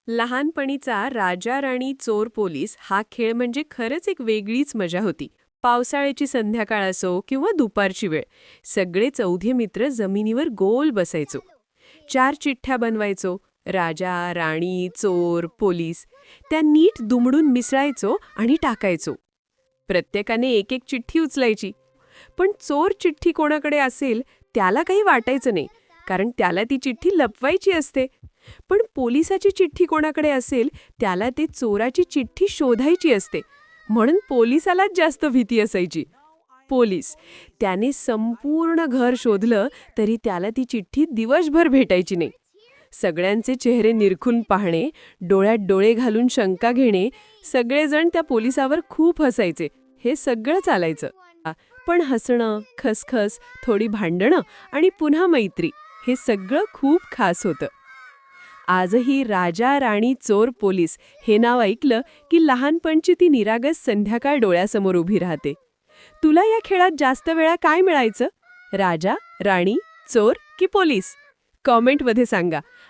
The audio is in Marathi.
लहानपणीचा राजा राणी चोर पोलीस हा खेळ म्हणजे खरंच एक वेगळीच मजा होती. पावसाळ्याची संध्याकाळ असो किंवा दुपारची वेळ, सगळे चौघे मित्र जमिनीवर गोल बसायचो. 4 चिठ्ठ्या बनवायचो. राजा, राणी, चोर, पोलीस. त्या नीट दुमडून मिसळायचो आणि टाकायचो. प्रत्येकाने एक एक चिठ्ठी उचलायची. पण चोर चिठ्ठी कोणाकडे असेल त्याला काही वाटायचं नाही, कारण त्याला ती चिठ्ठी लपवायची असते. पण पोलिसाची चिठ्ठी कोणाकडे असेल त्याला ते चोराची चिठ्ठी शोधायची असते, म्हणून पोलिसालाच जास्त भीती असायची. पोलीस, त्याने संपूर्ण घर शोधलं तरी त्याला ती चिठ्ठी दिवसभर भेटायची नाही. सगळ्यांचे चेहरे निरखून पाहणे, डोळ्यात डोळे घालून शंका घेणे, सगळेजण त्या पोलिसावर खूप हसायचे. हे सगळं चालायचं. पण हसणं, खसखस, थोडी भांडणं आणि पुन्हा मैत्री, हे सगळं खूप खास होतं. आजही राजा राणी चोर पोलीस हे नाव ऐकलं की लहानपणची ती निरागस संध्याकाळ डोळ्यासमोर उभी राहते. तुला या खेळात जास्त वेळा काय मिळायचं? राजा, राणी, चोर की पोलीस? कॉमेंटमध्ये सांगा.